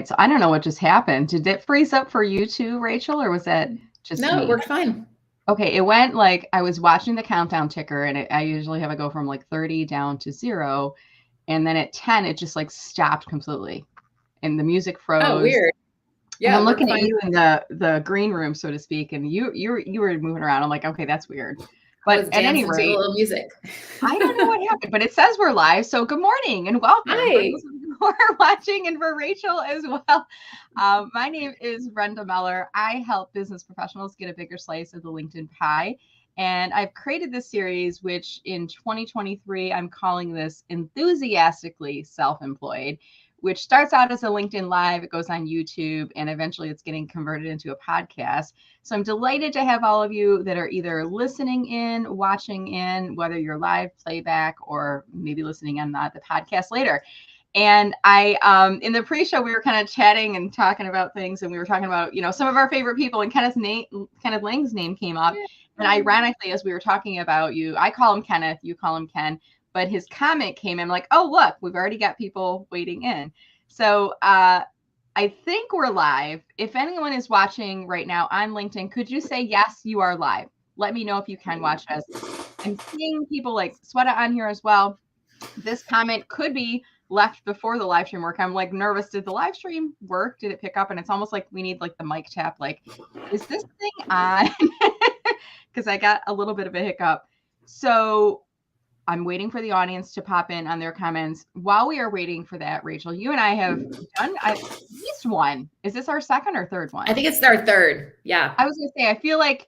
right. So I don't know what just happened. Did it freeze up for you too, Rachel, or was that just No, me? it worked fine. Okay, it went like I was watching the countdown ticker, and I usually have it go from like 30 down to 0, and then at 10 it just like stopped completely, and the music Oh, froze. weird. And Yeah, I'm it worked looking at fine. you in the green room, so to speak, and you were moving around. I'm like, okay, that's weird. I But was at any dancing to a rate, little music. I don't know what happened, but it says we're live. So good morning and welcome for Hi. those who are watching and for Rachel as well. My name is Brenda Meller. I help business professionals get a bigger slice of the LinkedIn pie. And I've created this series, which in 2023, I'm calling this Enthusiastically Self-Employed, which starts out as a LinkedIn Live. It goes on YouTube, and eventually it's getting converted into a podcast. So I'm delighted to have all of you that are either listening in, watching in, whether you're live playback or maybe listening on the podcast later. And I, in the pre-show, we were kind of chatting and talking about things, and we were talking about, some of our favorite people, and Kenneth Lang's name came up. And ironically, as we were talking about you, I call him Kenneth, you call him Ken, but his comment came in like, oh, look, we've already got people waiting in. So I think we're live. If anyone is watching right now on LinkedIn, could you say, yes, you are live? Let me know if you can watch us. I'm seeing people like Sweta on here as well. This comment could be left before the live stream work. I'm like nervous. Did the live stream work? Did it pick up? And it's almost like we need like the mic tap. Like, is this thing on? Because I got a little bit of a hiccup. So I'm waiting for the audience to pop in on their comments. While we are waiting for that, Rachel, you and I have done at least one. Is this our second or third one? I think it's our third. Yeah. I was going to say, I feel like,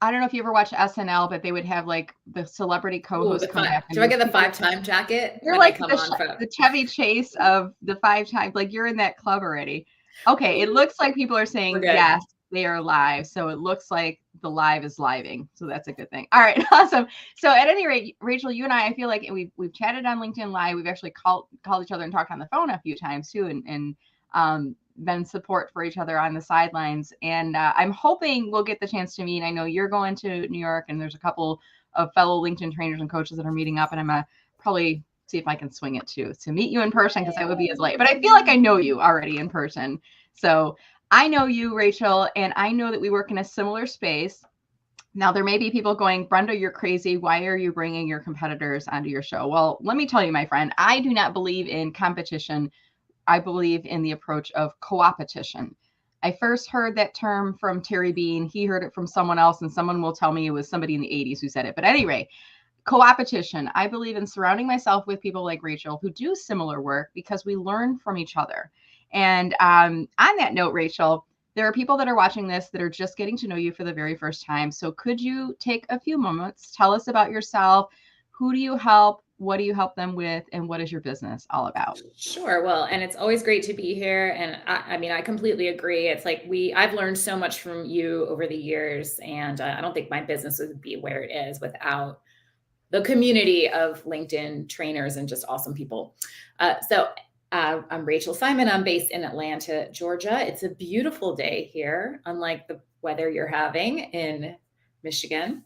I don't know if you ever watch SNL, but they would have like the celebrity co-host come back. Do I get the 5-time jacket? You're when like I come on from... the Chevy Chase of the 5 times. Like you're in that club already. Okay, it looks like people are saying yes, they are live. So it looks like the live is living. So that's a good thing. All right, awesome. So at any rate, Rachel, you and I feel like we've chatted on LinkedIn Live. We've actually called each other and talked on the phone a few times too, and been support for each other on the sidelines. And I'm hoping we'll get the chance to meet. I know you're going to New York, and there's a couple of fellow LinkedIn trainers and coaches that are meeting up, and I'm probably see if I can swing it too to meet you in person, because that would be as late. But I feel like I know you already in person. So I know you, Rachel, and I know that we work in a similar space. Now, there may be people going, Brenda, you're crazy. Why are you bringing your competitors onto your show? Well, let me tell you, my friend, I do not believe in competition. I believe in the approach of co-opetition. I first heard that term from Terry Bean. He heard it from someone else, and someone will tell me it was somebody in the 80s who said it. But anyway, co-opetition. I believe in surrounding myself with people like Rachel who do similar work, because we learn from each other. And on that note, Rachel, there are people that are watching this that are just getting to know you for the very first time. So could you take a few moments, tell us about yourself? Who do you help? What do you help them with? And what is your business all about? Sure. Well, and it's always great to be here. And I mean, I completely agree. It's like I've learned so much from you over the years, and I don't think my business would be where it is without the community of LinkedIn trainers and just awesome people. I'm Rachel Simon. I'm based in Atlanta, Georgia. It's a beautiful day here, unlike the weather you're having in Michigan.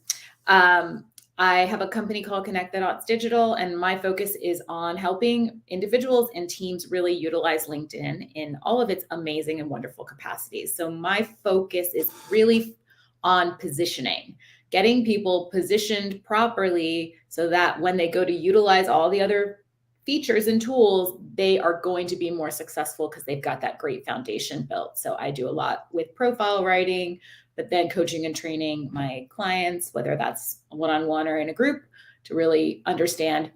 I have a company called Connect the Dots Digital, and my focus is on helping individuals and teams really utilize LinkedIn in all of its amazing and wonderful capacities. So my focus is really on positioning, getting people positioned properly so that when they go to utilize all the other features and tools, they are going to be more successful because they've got that great foundation built. So I do a lot with profile writing, but then coaching and training my clients, whether that's one-on-one or in a group, to really understand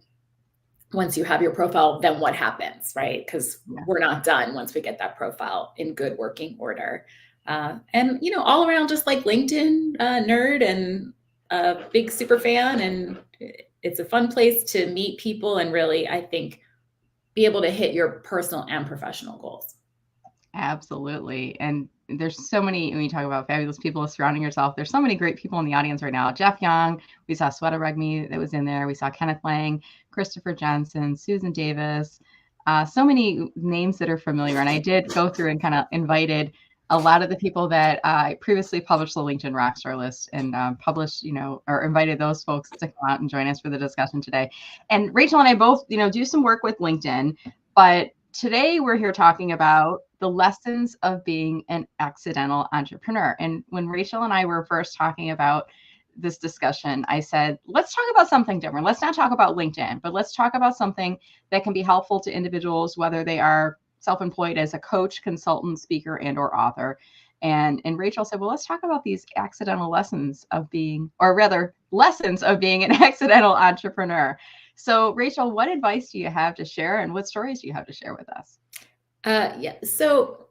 once you have your profile, then what happens, right? Because we're not done once we get that profile in good working order. And, all around just like LinkedIn nerd and a big super fan. And it's a fun place to meet people and really, I think, be able to hit your personal and professional goals. Absolutely. And there's so many, when you talk about fabulous people surrounding yourself, there's so many great people in the audience right now. Jeff Young, we saw Sweta Regmi that was in there. We saw Kenneth Lang, Christopher Johnson, Susan Davis, so many names that are familiar. And I did go through and kind of invited a lot of the people that I previously published the LinkedIn Rockstar list and published, or invited those folks to come out and join us for the discussion today. And Rachel and I both, do some work with LinkedIn, but today we're here talking about the lessons of being an accidental entrepreneur. And when Rachel and I were first talking about this discussion, I said, let's talk about something different. Let's not talk about LinkedIn, but let's talk about something that can be helpful to individuals, whether they are self-employed as a coach, consultant, speaker, and or author. And Rachel said, well, let's talk about these accidental lessons of being, or rather lessons of being an accidental entrepreneur. So Rachel, what advice do you have to share, and what stories do you have to share with us? Yeah. So,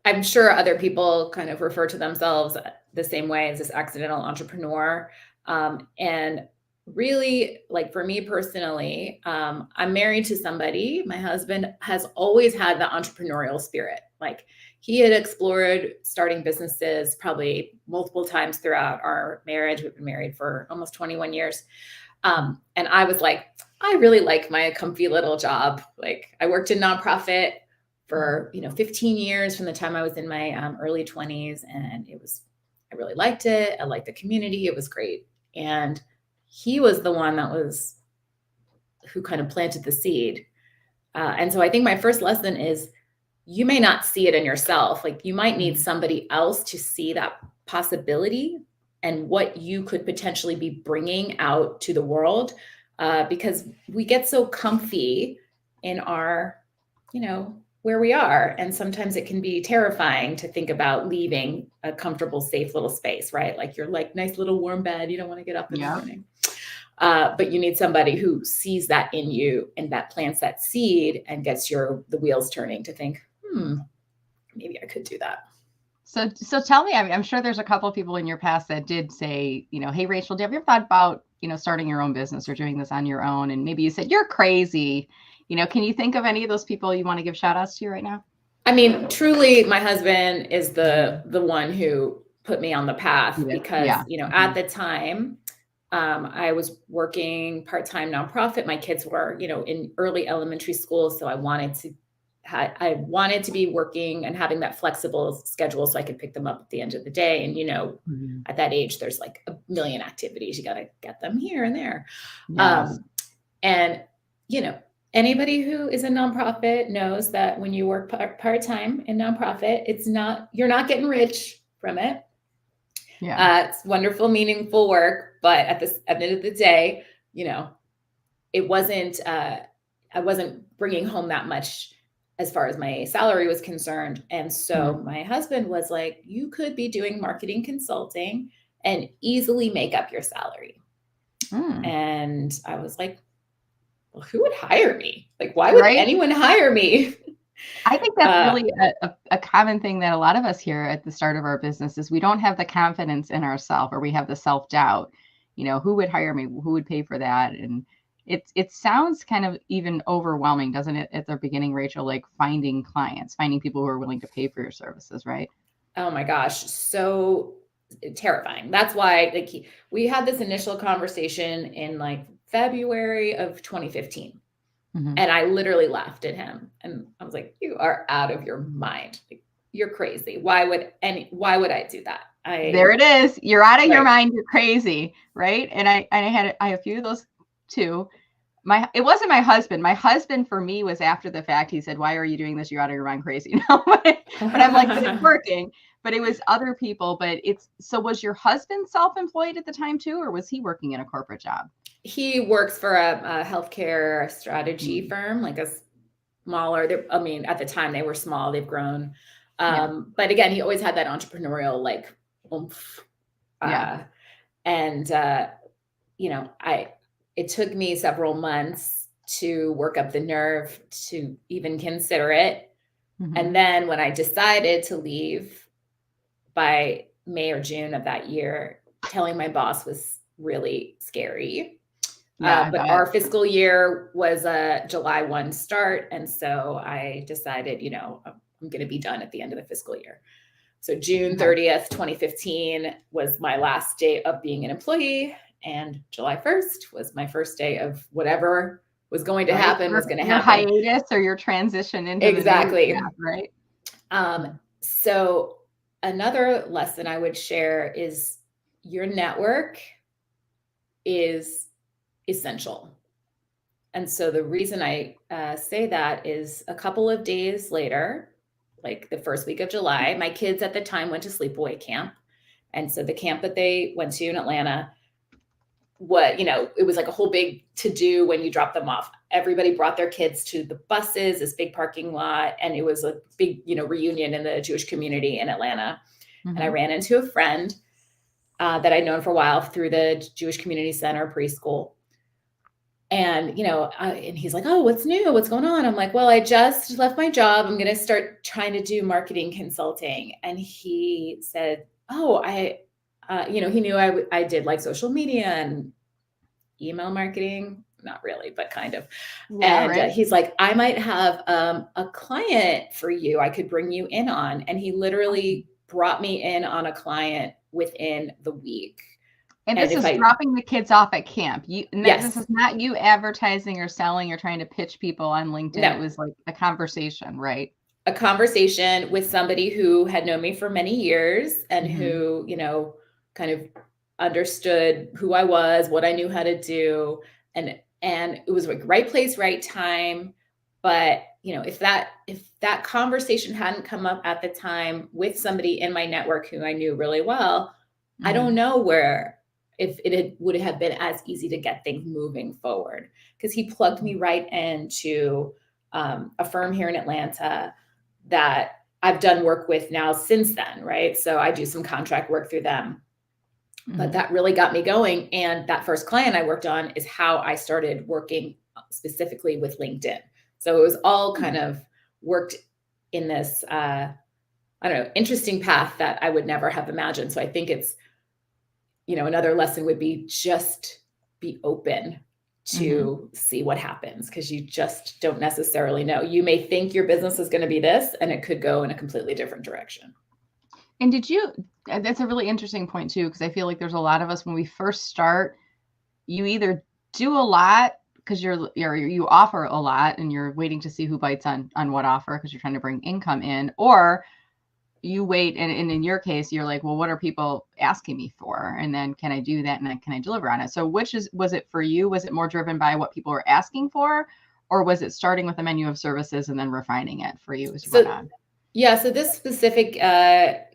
I'm sure other people kind of refer to themselves the same way as this accidental entrepreneur. And really, like for me personally, I'm married to somebody. My husband has always had the entrepreneurial spirit. Like he had explored starting businesses probably multiple times throughout our marriage. We've been married for almost 21 years. And I was like, I really like my comfy little job. Like I worked in nonprofit for 15 years from the time I was in my early 20s, and I really liked it. I liked the community. It was great. And he was the one who kind of planted the seed. And so I think my first lesson is you may not see it in yourself. Like you might need somebody else to see that possibility and what you could potentially be bringing out to the world, because we get so comfy in our, where we are. And sometimes it can be terrifying to think about leaving a comfortable, safe little space, right? Like your nice little warm bed. You don't want to get up in the morning. But you need somebody who sees that in you and that plants that seed and gets the wheels turning to think, maybe I could do that. So tell me, I mean, I'm sure there's a couple of people in your past that did say, hey, Rachel, have you ever thought about, starting your own business or doing this on your own? And maybe you said, you're crazy. Can you think of any of those people you want to give shout outs to right now? I mean, truly, my husband is the one who put me on the path because, at the time, I was working part-time nonprofit. My kids were, in early elementary school. So I wanted to be working and having that flexible schedule so I could pick them up at the end of the day. And, at that age, there's like a million activities. You got to get them here and there. Yes. And, anybody who is a nonprofit knows that when you work part-time in nonprofit, you're not getting rich from it. Yeah. It's wonderful, meaningful work. But at the end of the day, it wasn't, I wasn't bringing home that much as far as my salary was concerned. And so my husband was like, you could be doing marketing consulting and easily make up your salary. And I was like, well, who would hire me? Like, why would anyone hire me? I think that's really a common thing that a lot of us hear at the start of our business is we don't have the confidence in ourselves, or we have the self-doubt. Who would hire me? Who would pay for that? And it sounds kind of even overwhelming, doesn't it, at the beginning, Rachel, like finding clients, finding people who are willing to pay for your services, right? Oh my gosh. So terrifying. That's why we had this initial conversation in like February of 2015. And I literally laughed at him and I was like, you are out of your mind. Like, you're crazy. Why would I do that? There it is. You're out of your mind. You're crazy. Right. And I had a few of those too. It wasn't my husband. My husband for me was after the fact. He said, why are you doing this? You're out of your mind crazy. But I'm like, but it's working. But it was other people. So was your husband self-employed at the time too, or was he working in a corporate job? He works for a healthcare strategy firm, like a smaller, at the time they were small, they've grown. But again, he always had that entrepreneurial like oomph. It took me several months to work up the nerve to even consider it. And then when I decided to leave by May or June of that year, telling my boss was really scary. But our fiscal year was a July 1 start. And so I decided, I'm going to be done at the end of the fiscal year. So June 30th, 2015 was my last day of being an employee. And July 1st was my first day of whatever was going to happen was going to happen. Your hiatus or your transition into exactly. The new path, right? So another lesson I would share is your network is essential. And so the reason I say that is a couple of days later, like the first week of July, my kids at the time went to sleepaway camp. And so the camp that they went to in Atlanta, it was like a whole big to do when you drop them off. Everybody brought their kids to the buses, this big parking lot, and it was a big, reunion in the Jewish community in Atlanta. Mm-hmm. And I ran into a friend that I'd known for a while through the Jewish Community Center preschool. And, and he's like, oh, what's new? What's going on? I'm like, well, I just left my job. I'm going to start trying to do marketing consulting. And he said, oh, he knew I did like social media and email marketing. Not really, but kind of. Yeah, and right. He's like, I might have a client for you I could bring you in on. And he literally brought me in on a client within the week. And this is dropping the kids off at camp. Yes. This is not you advertising or selling or trying to pitch people on LinkedIn. No. It was like a conversation, right? A conversation with somebody who had known me for many years and who, kind of understood who I was, what I knew how to do. And it was like right place, right time. But, if that conversation hadn't come up at the time with somebody in my network who I knew really well, I don't know if it would have been as easy to get things moving forward, because he plugged me right into a firm here in Atlanta that I've done work with now since then, right? So I do some contract work through them. But that really got me going. And that first client I worked on is how I started working specifically with LinkedIn. So it was all kind of worked in this, interesting path that I would never have imagined. So I think it's, another lesson would be just be open to see what happens, because you just don't necessarily know. You may think your business is going to be this, and it could go in a completely different direction. And that's a really interesting point too, because I feel like there's a lot of us when we first start, you either do a lot because you offer a lot and you're waiting to see who bites on what offer because you're trying to bring income in, or you wait and in your case you're like, well, what are people asking me for, and then can I do that, and then can I deliver on it? So was it for you? Was it more driven by what people were asking for, or was it starting with a menu of services and then refining it for you as you went on? Yeah, so this specific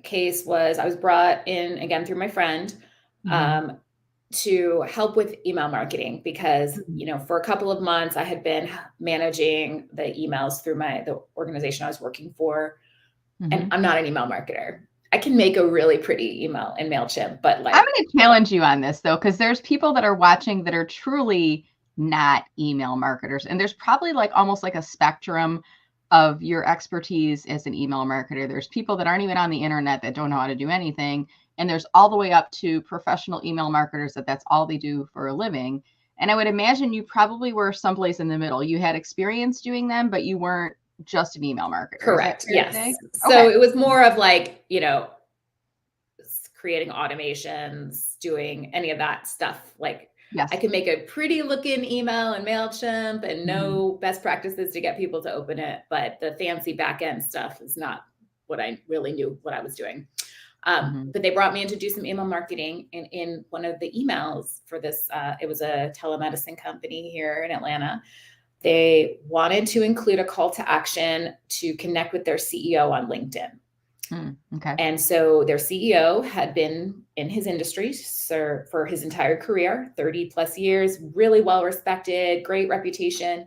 case was, I was brought in again through my friend to help with email marketing, because for a couple of months I had been managing the emails through the organization I was working for. And I'm not an email marketer. I can make a really pretty email in MailChimp, but like, I'm going to challenge you on this though, because there's people that are watching that are truly not email marketers. And there's probably like almost like a spectrum of your expertise as an email marketer. There's people that aren't even on the internet that don't know how to do anything. And there's all the way up to professional email marketers that's all they do for a living. And I would imagine you probably were someplace in the middle. You had experience doing them, but you weren't just an email marketer. Correct. Yes. So it was more of like, creating automations, doing any of that stuff. Like, yes, I can make a pretty looking email in MailChimp and know best practices to get people to open it. But the fancy back end stuff is not what I really knew what I was doing. But they brought me in to do some email marketing. And in one of the emails for this, it was a telemedicine company here in Atlanta. They wanted to include a call to action to connect with their CEO on LinkedIn. Okay. And so their CEO had been in his industry for his entire career, 30 plus years, really well respected, great reputation.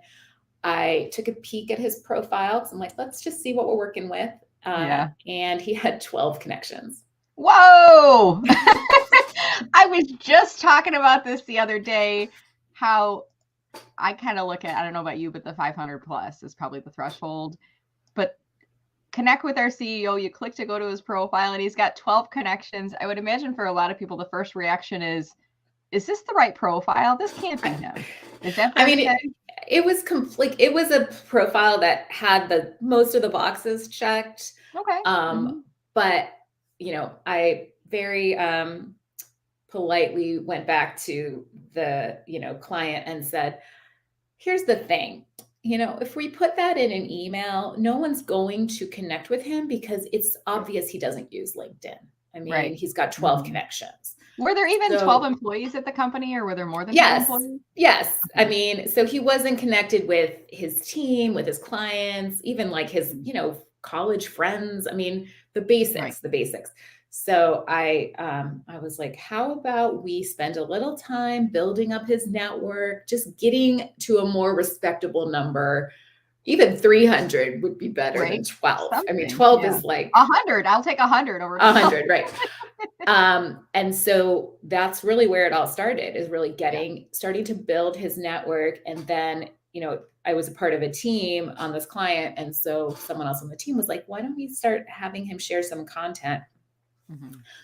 I took a peek at his profile because I'm like, let's just see what we're working with. And he had 12 connections. Whoa! I was just talking about this the other day, how I kind of look at, I don't know about you, but the 500 plus is probably the threshold. But connect with our CEO, you click to go to his profile and he's got 12 connections. I would imagine for a lot of people, the first reaction is this the right profile? This can't be him. Is that fair to say? It was complete. It was a profile that had most of the boxes checked. Okay. But, I very politely went back to the, client and said, here's the thing. If we put that in an email, no one's going to connect with him because it's obvious he doesn't use LinkedIn. I mean, Right. he's got 12 connections. Were there even 12 So employees at the company, or were there more than 12 yes, employees? yes. I Okay. mean, so he wasn't connected with his team, with his clients, even like his, college friends. I mean, the Right. basics, the basics. So I was like, how about we spend a little time building up his network, just getting to a more respectable number. Even 300 would be better than Right. 12. I mean, Something. 12 Yeah. is like 100. I'll take 100 over 12. 100, right? And so that's really where it all started, is really Yeah. starting to build his network. And then, I was a part of a team on this client. And so someone else on the team was like, why don't we start having him share some content?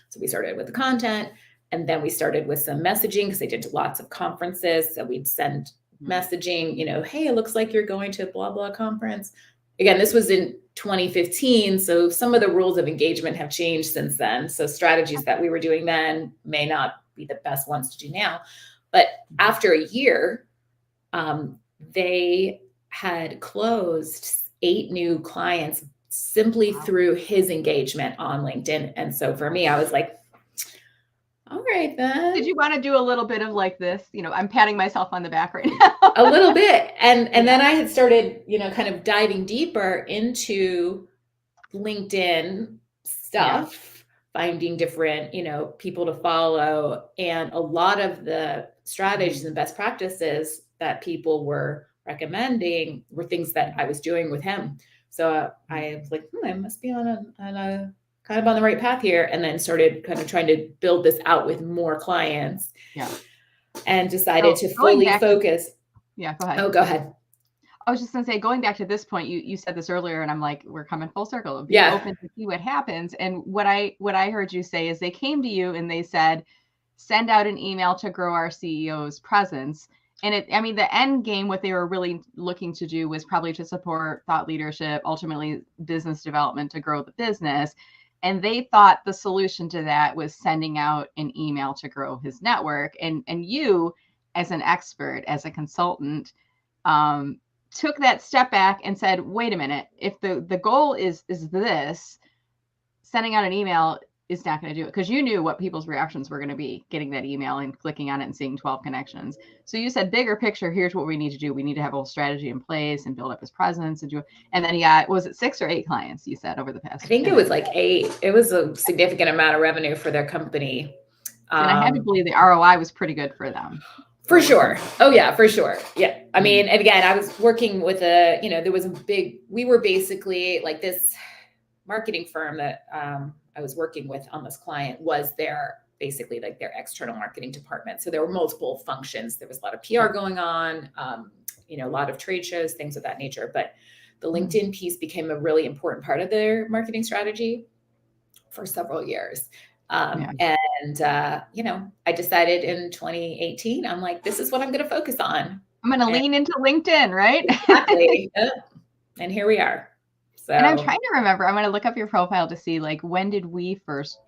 So we started with the content, and then we started with some messaging, because they did lots of conferences. So we'd send messaging, hey, it looks like you're going to blah, blah conference. Again, this was in 2015. So some of the rules of engagement have changed since then. So strategies that we were doing then may not be the best ones to do now. But after a year, they had closed 8 new clients simply through his engagement on LinkedIn. And so for me, I was like, all right, then. Did you want to do a little bit of like this? I'm patting myself on the back right now. A little bit. And then I had started, kind of diving deeper into LinkedIn stuff, finding different, people to follow. And a lot of the strategies and best practices that people were recommending were things that I was doing with him. So I was like, I must be on a kind of on the right path here. And then started kind of trying to build this out with more clients. Yeah. And decided to fully focus. Yeah, go ahead. Oh, go ahead. I was just going to say, going back to this point, you said this earlier, and I'm like, we're coming full circle. Be open to see what happens. And what I heard you say is they came to you and they said, send out an email to grow our CEO's presence. And the end game, what they were really looking to do was probably to support thought leadership, ultimately business development to grow the business. And they thought the solution to that was sending out an email to grow his network. And you, as an expert, as a consultant, took that step back and said, wait a minute, if the goal is this, sending out an email is not going to do it, because you knew what people's reactions were going to be getting that email and clicking on it and seeing 12 connections. So you said, bigger picture, here's what we need to do. We need to have a whole strategy in place and build up his presence and then he got, was it 6 or 8 clients you said over the past? I think it was like 8. It was a significant amount of revenue for their company. And I had to believe the ROI was pretty good for them. For sure. Oh yeah, for sure. Yeah. I mean, and again, I was working with we were basically like this marketing firm that I was working with on this client was basically like their external marketing department. So there were multiple functions. There was a lot of PR going on, a lot of trade shows, things of that nature. But the LinkedIn piece became a really important part of their marketing strategy for several years. I decided in 2018, I'm like, this is what I'm going to focus on. I'm going to lean into LinkedIn, right? Exactly. And here we are. So, and I'm trying to remember, I'm going to look up your profile to see, like, when did we first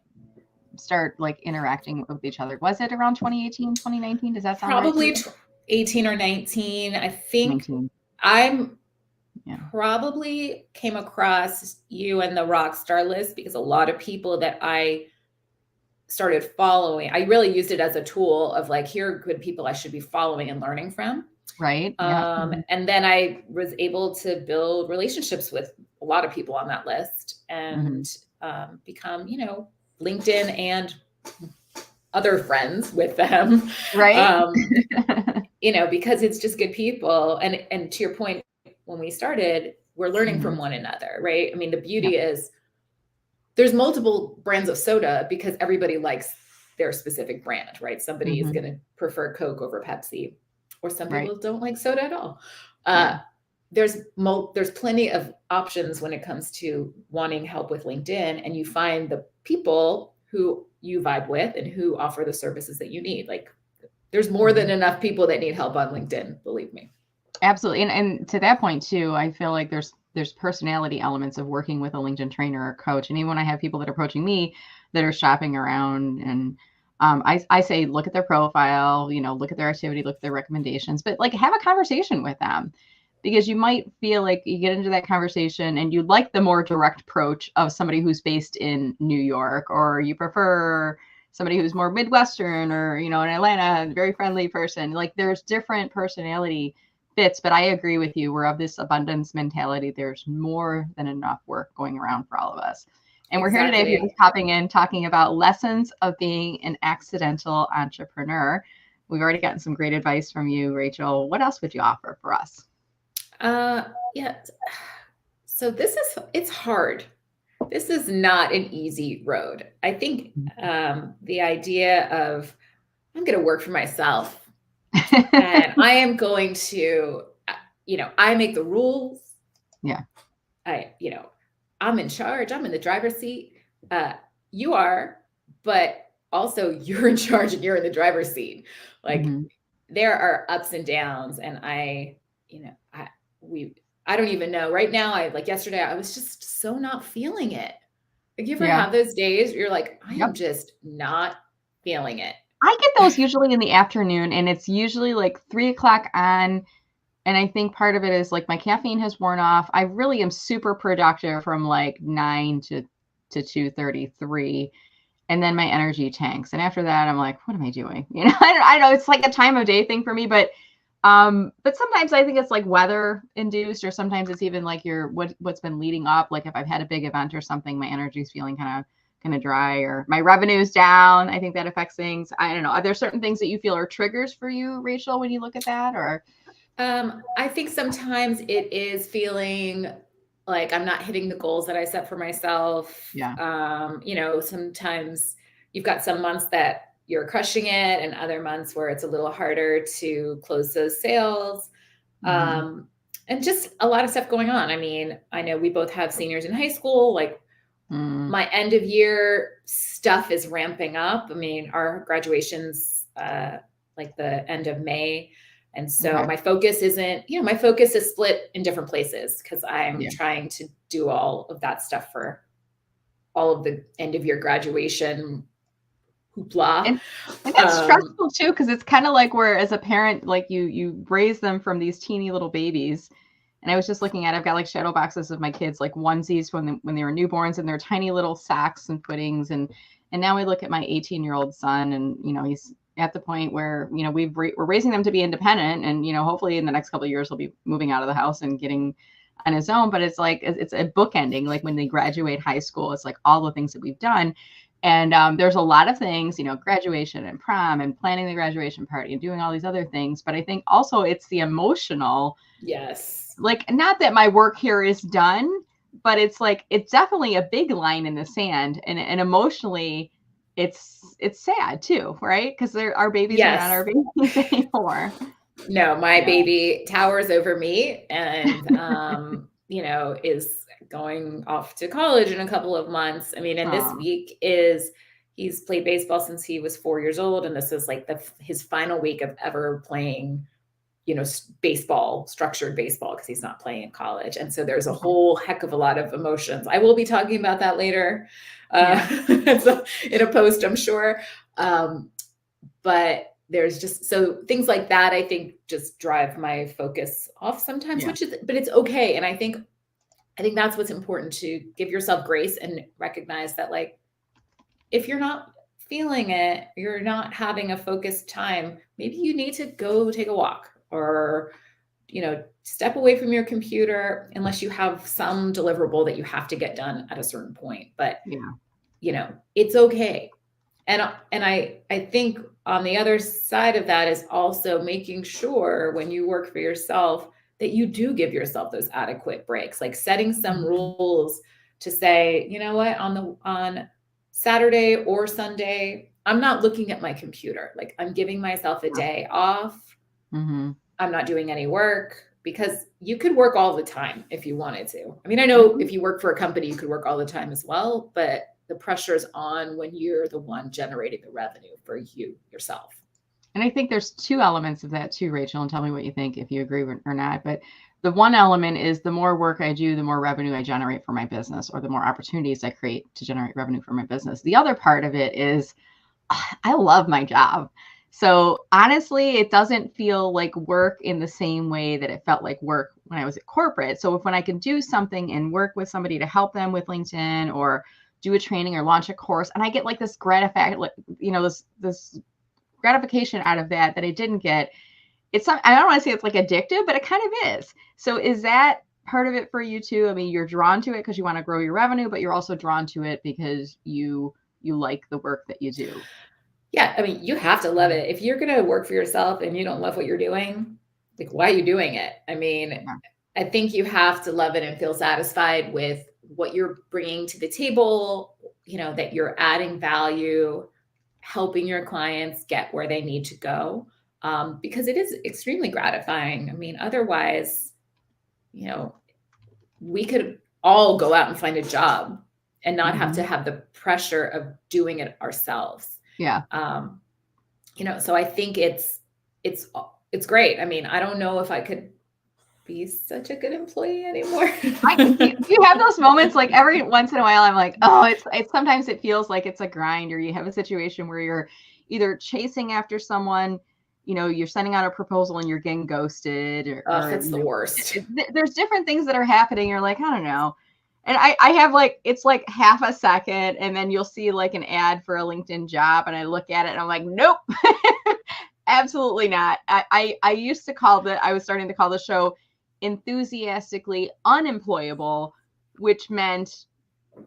start like interacting with each other? Was it around 2018, 2019? Does that sound probably right? 18 or 19. I think 19. Probably came across you and the Rockstar list because a lot of people that I started following, I really used it as a tool of like, here are good people I should be following and learning from. Right. And then I was able to build relationships with a lot of people on that list and become, LinkedIn and other friends with them. Right. Because it's just good people. And to your point, when we started, we're learning from one another, right? I mean, the beauty is there's multiple brands of soda because everybody likes their specific brand, right? Somebody is going to prefer Coke over Pepsi, or some people don't like soda at all. There's plenty of options when it comes to wanting help with LinkedIn, and you find the people who you vibe with and who offer the services that you need. Like, there's more than enough people that need help on LinkedIn, believe me. Absolutely. And to that point too, I feel like there's personality elements of working with a LinkedIn trainer or coach. And even when I have people that are approaching me that are shopping around, and I say, look at their profile, look at their activity, look at their recommendations, but like have a conversation with them. because you might feel like you get into that conversation and you like the more direct approach of somebody who's based in New York, or you prefer somebody who's more Midwestern, or, in Atlanta, very friendly person. Like, there's different personality fits, but I agree with you. We're of this abundance mentality. There's more than enough work going around for all of us. And we're here today, if you're just popping in, talking about lessons of being an accidental entrepreneur. We've already gotten some great advice from you, Rachel. What else would you offer for us? Yeah. So it's hard. This is not an easy road. I think the idea of I'm going to work for myself and I am going to, I make the rules. Yeah. I'm in charge. I'm in the driver's seat. You are, but also you're in charge and you're in the driver's seat. Like there are ups and downs, and I don't even know. Right now, yesterday, I was just so not feeling it. Like, you ever have those days where you're like, I am just not feeling it? I get those usually in the afternoon, and it's usually like 3:00 on. And I think part of it is like my caffeine has worn off. I really am super productive from like 9 to 2:33. And then my energy tanks. And after that, I'm like, what am I doing? I don't know. It's like a time of day thing for me, but sometimes I think it's like weather induced, or sometimes it's even like what's been leading up. Like if I've had a big event or something, my energy's feeling kind of dry, or my revenue's down. I think that affects things. I don't know. Are there certain things that you feel are triggers for you, Rachel, when you look at that? Or I think sometimes it is feeling like I'm not hitting the goals that I set for myself. Yeah. Sometimes you've got some months that you're crushing it, and other months where it's a little harder to close those sales. And just a lot of stuff going on. I mean, I know we both have seniors in high school. Like my end of year stuff is ramping up. I mean, our graduation's like the end of May. And so my focus my focus is split in different places, because I'm trying to do all of that stuff for all of the end of year graduation hoopla. And that's stressful too, because it's kind of like where, as a parent, like you raise them from these teeny little babies. And I was just looking I've got like shadow boxes of my kids, like onesies when they were newborns, and they're tiny little socks and footings. And now I look at my 18-year-old son, and he's at the point where we're raising them to be independent, and hopefully in the next couple of years he'll be moving out of the house and getting on his own. But it's like it's a bookending. Like when they graduate high school, it's like all the things that we've done. And there's a lot of things, graduation and prom and planning the graduation party and doing all these other things. But I think also it's the emotional. Yes. Like, not that my work here is done, but it's like, it's definitely a big line in the sand. And emotionally, it's sad too, right? Because our babies are not our babies anymore. No, my baby towers over me, and, is going off to college in a couple of months. I mean, and this week he's played baseball since he was 4 years old. And this is like his final week of ever playing, structured baseball, because he's not playing in college. And so there's a whole heck of a lot of emotions. I will be talking about that later so in a post, I'm sure. But there's just, so things like that, I think, just drive my focus off sometimes, but it's okay. And I think that's what's important, to give yourself grace and recognize that, like, if you're not feeling it, you're not having a focused time, maybe you need to go take a walk, or, step away from your computer, unless you have some deliverable that you have to get done at a certain point. But, it's okay. And I think on the other side of that is also making sure, when you work for yourself, that you do give yourself those adequate breaks, like setting some rules to say, you know what, on Saturday or Sunday, I'm not looking at my computer. Like, I'm giving myself a day off. I'm not doing any work, because you could work all the time if you wanted to. I mean, I know if you work for a company, you could work all the time as well, but the pressure's on when you're the one generating the revenue for yourself. And I think there's two elements of that too, Rachel, and tell me what you think, if you agree or not. But the one element is, the more work I do, the more revenue I generate for my business, or the more opportunities I create to generate revenue for my business. The other part of it is, I love my job. So honestly, it doesn't feel like work in the same way that it felt like work when I was at corporate. So if when I can do something and work with somebody to help them with LinkedIn or do a training or launch a course, and I get like this this gratification out of that I didn't get. It's not, I don't want to say it's like addictive, but it kind of is. So is that part of it for you too? I mean, you're drawn to it because you want to grow your revenue, but you're also drawn to it because you like the work that you do. Yeah, I mean, you have to love it. If you're gonna work for yourself and you don't love what you're doing, like, why are you doing it? I mean, Yeah. I think you have to love it and feel satisfied with what you're bringing to the table, that you're adding value, helping your clients get where they need to go, because it is extremely gratifying. I mean, otherwise, you know, we could all go out and find a job and not have to Mhm. have the pressure of doing it ourselves. Yeah. Um, so I think it's it's great. I mean, I don't know if I could be such a good employee anymore. Do you have those moments like every once in a while I'm like, oh, it's sometimes it feels like it's a grind, or you have a situation where you're either chasing after someone, you're sending out a proposal and you're getting ghosted, Oh, it's the worst. there's different things that are happening. You're like, I don't know. And I have like, it's like half a second and then you'll see like an ad for a LinkedIn job and I look at it and I'm like, nope, absolutely not. I used to I was starting to call the show enthusiastically unemployable, which meant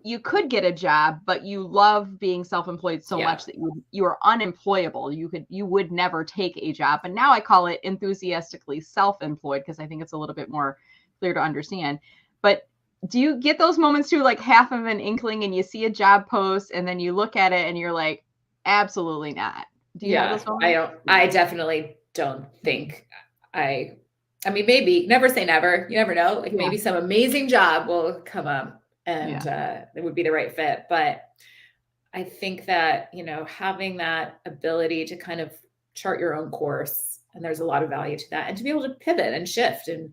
you could get a job, but you love being self-employed so Yeah. much that you are unemployable. You would never take a job. But now I call it enthusiastically self-employed because I think it's a little bit more clear to understand. But do you get those moments too, like half of an inkling and you see a job post and then you look at it and you're like, absolutely not? Do you have Yeah. those moments? I definitely don't think I I mean, maybe never say never. You never know. Like, Yeah. maybe some amazing job will come up and Yeah. it would be the right fit. But I think that, having that ability to kind of chart your own course, and there's a lot of value to that, and to be able to pivot and shift. And,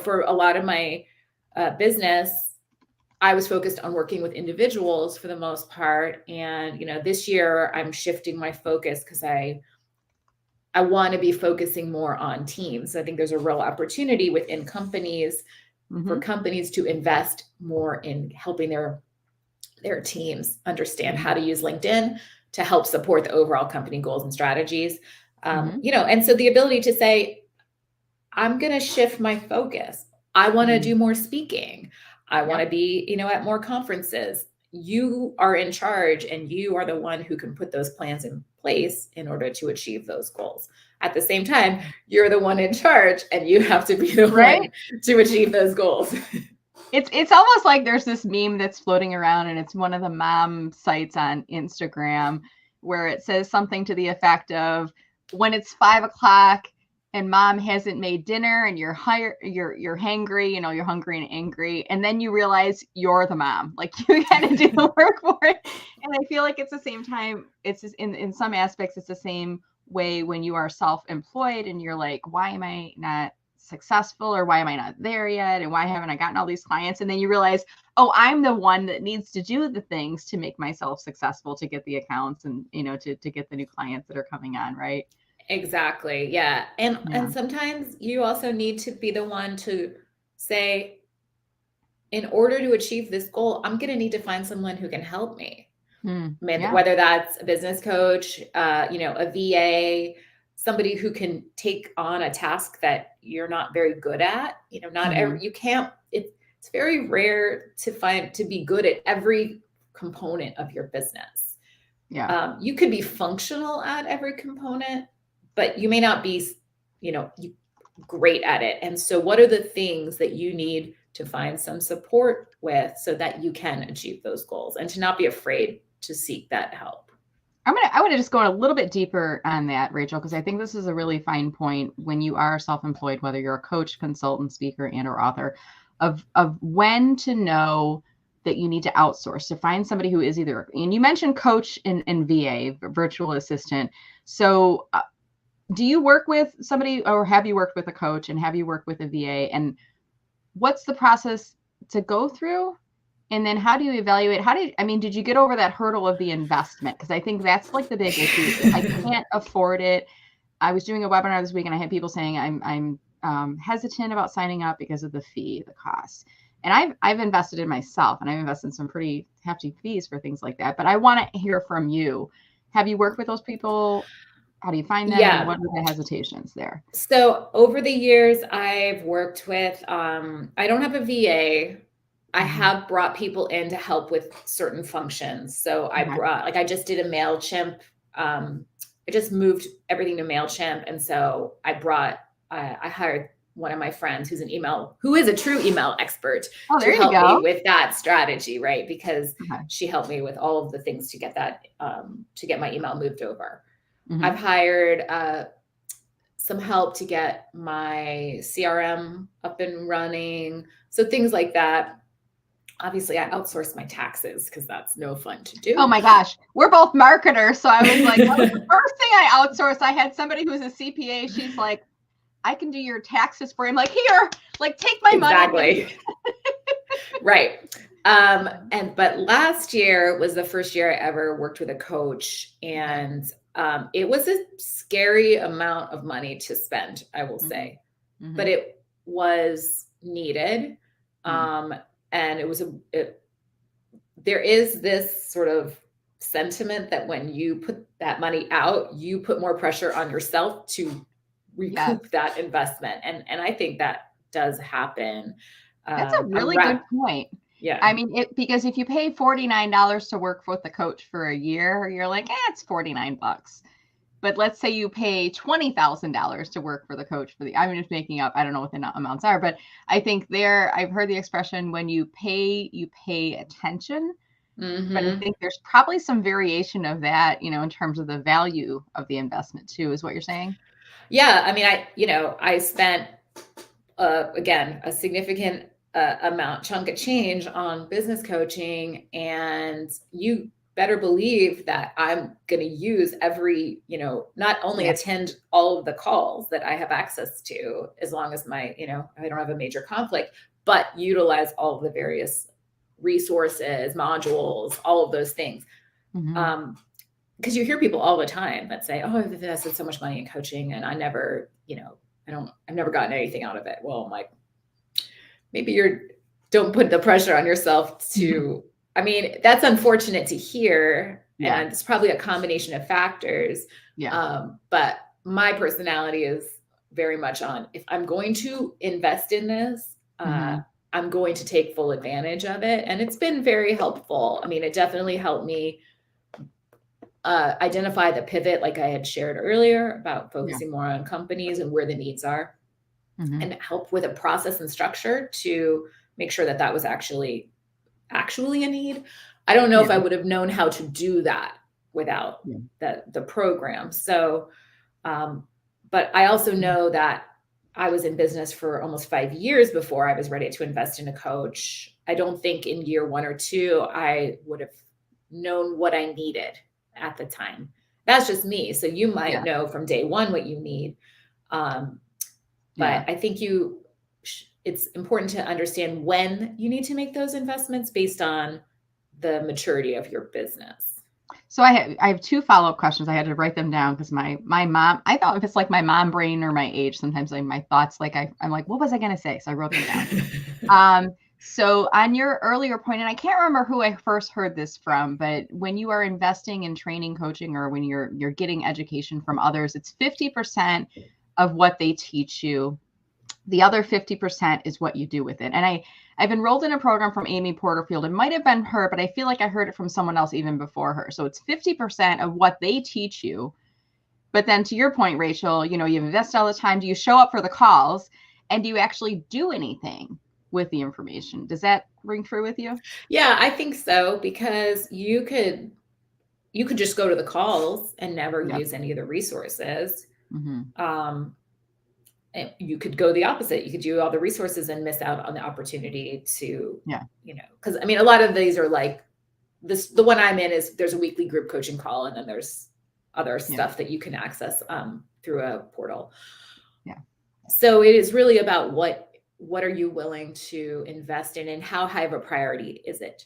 for a lot of my business, I was focused on working with individuals for the most part. And, this year I'm shifting my focus because I want to be focusing more on teams. I think there's a real opportunity within companies for Mm-hmm. companies to invest more in helping their teams understand how to use LinkedIn to help support the overall company goals and strategies. Mm-hmm. And so the ability to say, I'm going to shift my focus. I want to Mm-hmm. do more speaking. I want Yep. to be, at more conferences. You are in charge and you are the one who can put those plans in place in order to achieve those goals. At the same time, you're the one in charge and you have to be the Right. one to achieve those goals. It's almost like there's this meme that's floating around, and it's one of the mom sites on Instagram where it says something to the effect of, when it's 5 o'clock and mom hasn't made dinner and you're hangry, you're hungry and angry, and then you realize you're the mom, like you got to do the work for it. And I feel like it's the same time. It's just in some aspects, it's the same way when you are self-employed and you're like, why am I not successful, or why am I not there yet, and why haven't I gotten all these clients? And then you realize, oh, I'm the one that needs to do the things to make myself successful, to get the accounts and to get the new clients that are coming on, right? Exactly. Yeah. And Yeah. sometimes you also need to be the one to say, in order to achieve this goal, I'm going to need to find someone who can help me. Yeah. Whether that's a business coach, a VA, somebody who can take on a task that you're not very good at. Not Hmm. every, you can't, it's very rare to be good at every component of your business. Yeah. You could be functional at every component, but you may not be, great at it. And so what are the things that you need to find some support with so that you can achieve those goals, and to not be afraid to seek that help? I want to just go a little bit deeper on that, Rachel, because I think this is a really fine point when you are self-employed, whether you're a coach, consultant, speaker, and or author, of when to know that you need to outsource, to find somebody who is either, and you mentioned coach and VA, virtual assistant. So do you work with somebody, or have you worked with a coach, and have you worked with a VA, and what's the process to go through? And then how do you evaluate? Did you get over that hurdle of the investment? Because I think that's like the big issue. If I can't afford it. I was doing a webinar this week and I had people saying I'm hesitant about signing up because of the fee, the cost. And I've invested in myself, and I've invested in some pretty hefty fees for things like that. But I want to hear from you. Have you worked with those people? How do you find them? And Yeah. what are the hesitations there? So over the years, I've worked with, I don't have a VA. I have brought people in to help with certain functions. So I brought, like, I just did a MailChimp. I just moved everything to MailChimp. And so I hired one of my friends who is a true email expert to help me with that strategy, right? Because she helped me with all of the things to get that, to get my email moved over. I've hired some help to get my CRM up and running. So things like that. Obviously, I outsource my taxes because that's no fun to do. Oh my gosh, we're both marketers. So I was like, that was the first thing I outsourced. I had somebody who's a CPA. She's like, I can do your taxes for you. I'm like, here, like, take my money. Exactly. Right. But last year was the first year I ever worked with a coach, and it was a scary amount of money to spend, I will say, but it was needed. And there is this sort of sentiment that when you put that money out, you put more pressure on yourself to recoup that investment. And I think that does happen. That's a really good point. Yeah. I mean, because if you pay $49 to work with the coach for a year, you're like, it's $49. But let's say you pay $20,000 to work for the coach I'm just making up. I don't know what the amounts are, but I think I've heard the expression, when you pay attention. But I think there's probably some variation of that, in terms of the value of the investment too, is what you're saying? Yeah. I mean, I spent, again, a significant chunk of change on business coaching, and you better believe that I'm going to use every, not only attend all of the calls that I have access to, as long as I don't have a major conflict, but utilize all of the various resources, modules, all of those things. Because you hear people all the time that say, oh, I've invested so much money in coaching and I never, I've never gotten anything out of it. Well, I'm like, maybe don't put the pressure on yourself to, I mean, that's unfortunate to hear. Yeah. And it's probably a combination of factors. Yeah. But my personality is very much on, if I'm going to invest in this, I'm going to take full advantage of it. And it's been very helpful. I mean, it definitely helped me identify the pivot, like I had shared earlier, about focusing more on companies and where the needs are, and help with a process and structure to make sure that was actually a need. I don't know if I would have known how to do that without the program. So, but I also know that I was in business for almost 5 years before I was ready to invest in a coach. I don't think in year 1 or 2, I would have known what I needed at the time. That's just me. So you might know from day 1 what you need. But I think it's important to understand when you need to make those investments based on the maturity of your business. So I have 2 follow-up questions. I had to write them down because my mom, I thought if it's like my mom brain or my age, sometimes like my thoughts, like I'm like, what was I going to say? So I wrote them down. So on your earlier point, and I can't remember who I first heard this from, but when you are investing in training, coaching, or when you're getting education from others, it's 50% of what they teach you. The other 50% is what you do with it. And I've enrolled in a program from Amy Porterfield. It might have been her, but I feel like I heard it from someone else even before her. So it's 50% of what they teach you. But then to your point, Rachel, you invest all the time. Do you show up for the calls, and do you actually do anything with the information? Does that ring true with you? Yeah, I think so, because you could just go to the calls and never use any of the resources. And you could go the opposite. You could do all the resources and miss out on the opportunity to, because I mean, a lot of these are like this, the one I'm in is there's a weekly group coaching call, and then there's other stuff that you can access through a portal. Yeah. So it is really about what what are you willing to invest in, and how high of a priority is it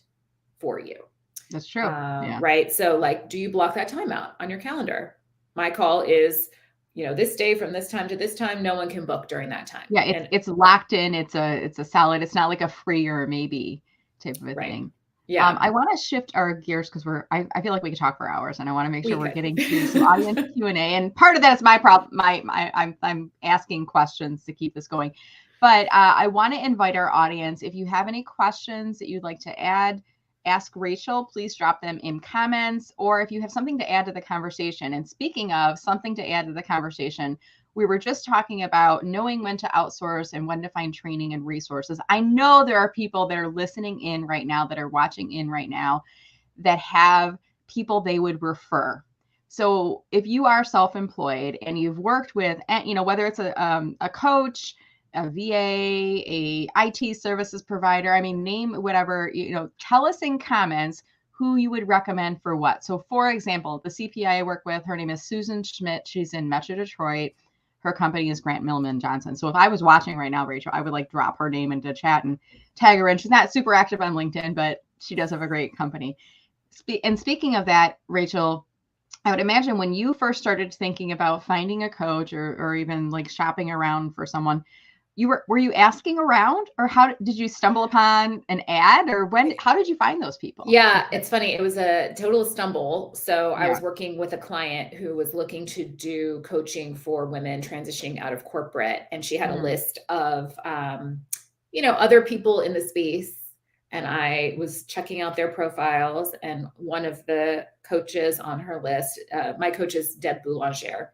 for you? That's true. Yeah. Right. So like, do you block that time out on your calendar? My call is, this day from this time to this time, no one can book during that time. Yeah, And it's locked in. It's a solid. It's not like a free or maybe type of a right. thing. Yeah. I want to shift our gears because I feel like we could talk for hours, and I want to make sure we're could. getting to some audience Q&A. And part of that is my problem. I'm asking questions to keep this going. But I want to invite our audience. If you have any questions that you'd like to ask Rachel, please drop them in comments, or if you have something to add to the conversation. And speaking of something to add to the conversation, we were just talking about knowing when to outsource and when to find training and resources. I know there are people that are listening in right now, that are watching in right now, that have people they would refer. So if you are self-employed and you've worked with, whether it's a coach, a VA, a IT services provider, name whatever, tell us in comments who you would recommend for what. So for example, the CPI I work with, her name is Susan Schmidt. She's in Metro Detroit. Her company is Grant Millman Johnson. So if I was watching right now, Rachel, I would drop her name into chat and tag her in. She's not super active on LinkedIn, but she does have a great company. And speaking of that, Rachel, I would imagine when you first started thinking about finding a coach or even shopping around for someone, were you asking around, or how did you stumble upon an ad, or how did you find those people? Yeah, it's funny. It was a total stumble. So I Yeah. was working with a client who was looking to do coaching for women transitioning out of corporate. And she had a list of, other people in the space. And I was checking out their profiles. And one of the coaches on her list, my coach is Deb Boulanger.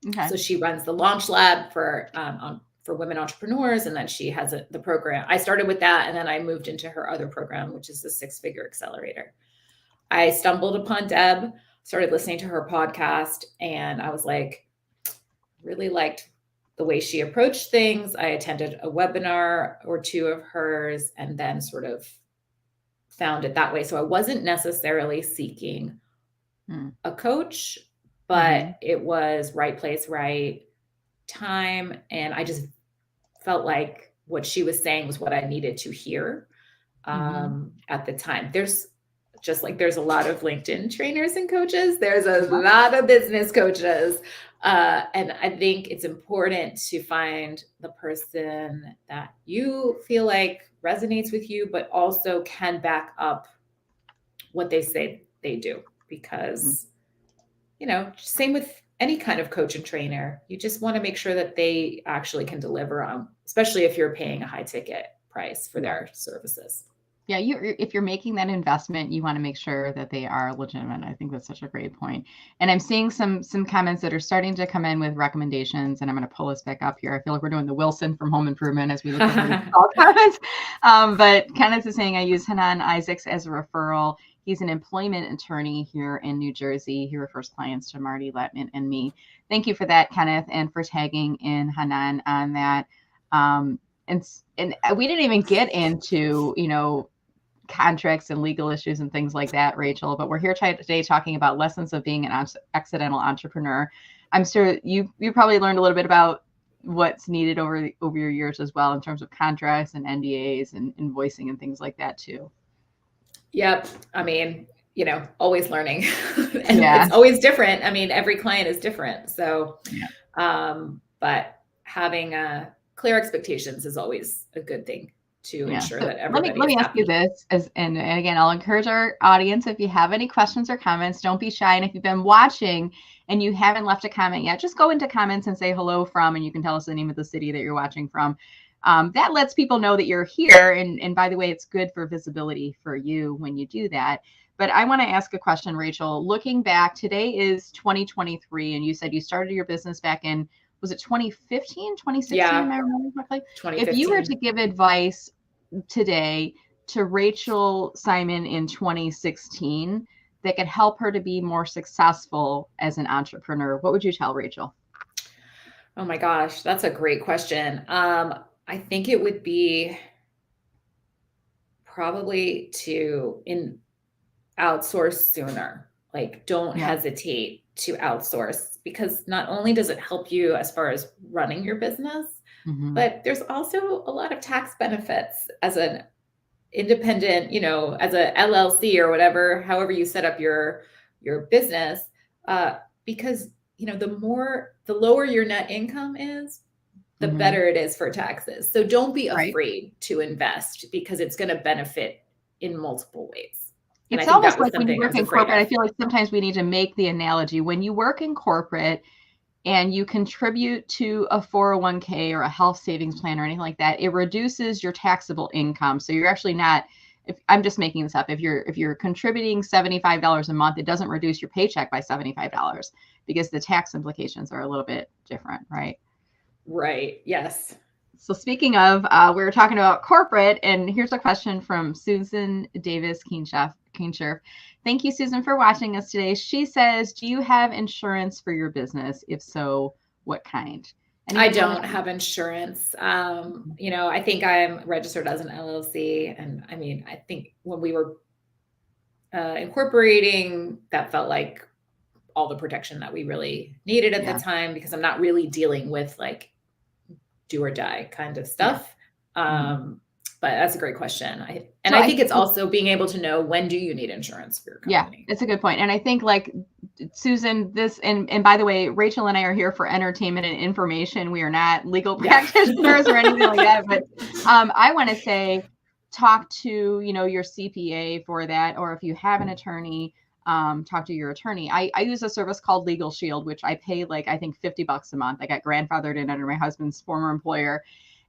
Okay. So she runs the Launch Lab for women entrepreneurs. And then she has the program. I started with that, and then I moved into her other program, which is the 6-Figure Accelerator. I stumbled upon Deb, started listening to her podcast, and I was really liked the way she approached things. I attended a webinar or two of hers, and then sort of found it that way. So I wasn't necessarily seeking a coach, but it was right place, right time. And I just felt like what she was saying was what I needed to hear at the time. There's a lot of LinkedIn trainers and coaches. There's a lot of business coaches. And I think it's important to find the person that you feel like resonates with you, but also can back up what they say they do. Because, same with any kind of coach and trainer, you just want to make sure that they actually can deliver on, especially if you're paying a high ticket price for their services. Yeah, if you're making that investment, you want to make sure that they are legitimate. I think that's such a great point. And I'm seeing some comments that are starting to come in with recommendations, and I'm going to pull us back up here. I feel like we're doing the Wilson from Home Improvement as we look at all comments. But Kenneth is saying, I use Hanan Isaacs as a referral. He's an employment attorney here in New Jersey. He refers clients to Marty Letman and me. Thank you for that, Kenneth, and for tagging in Hanan on that. And we didn't even get into, contracts and legal issues and things like that, Rachel, but we're here today talking about lessons of being an accidental entrepreneur. I'm sure you probably learned a little bit about what's needed over your years as well in terms of contracts and NDAs and invoicing and things like that too. Yep. Always learning. And it's always different. Every client is different. So, but having clear expectations is always a good thing to ensure that everybody let me is ask you this, and again, I'll encourage our audience, if you have any questions or comments, don't be shy. And if you've been watching and you haven't left a comment yet, just go into comments and say hello from, and you can tell us the name of the city that you're watching from. That lets people know that you're here. And by the way, it's good for visibility for you when you do that. But I want to ask a question, Rachel. Looking back, today is 2023, and you said you started your business back in, was it 2015, 2016? Yeah. Am I remembering correctly? 2015. If you were to give advice today to Rachel Simon in 2016 that could help her to be more successful as an entrepreneur, what would you tell Rachel? Oh my gosh, that's a great question. I think it would be probably to outsource sooner. Don't hesitate to outsource, because not only does it help you as far as running your business, Mhm. But there's also a lot of tax benefits as an independent, as a LLC or whatever, however you set up your business, because the lower your net income is, the Mhm. better it is for taxes. So don't be Right. afraid to invest because it's going to benefit in multiple ways. And I It's think that almost was like when you something I work was in afraid corporate, of. I feel like sometimes we need to make the analogy. When you work in corporate and you contribute to a 401k or a health savings plan or anything like that, it reduces your taxable income. So you're actually not, if I'm just making this up, if you're contributing $75 a month, it doesn't reduce your paycheck by $75 because the tax implications are a little bit different, right? Right. Yes. So speaking of, we were talking about corporate, and here's a question from Susan Davis Keenshirf. Thank you, Susan, for watching us today. She says, do you have insurance for your business? If so, what kind? I Anything you want don't to have insurance. I think I'm registered as an LLC. And I mean, I think when we were incorporating, that felt like all the protection that we really needed at the Yeah. time, because I'm not really dealing with like do or die kind of Yeah. stuff. Mhm. But that's a great question. So I think it's also being able to know, when do you need insurance for your yeah, company? it's a good point. And I think like Susan, and by the way, Rachel and I are here for entertainment and information. We are not legal Yeah. practitioners or anything like that. But I want to say, talk to your CPA for that, or if you have an attorney, talk to your attorney. I use a service called Legal Shield, which I pay like I think $50 a month. I got grandfathered in under my husband's former employer,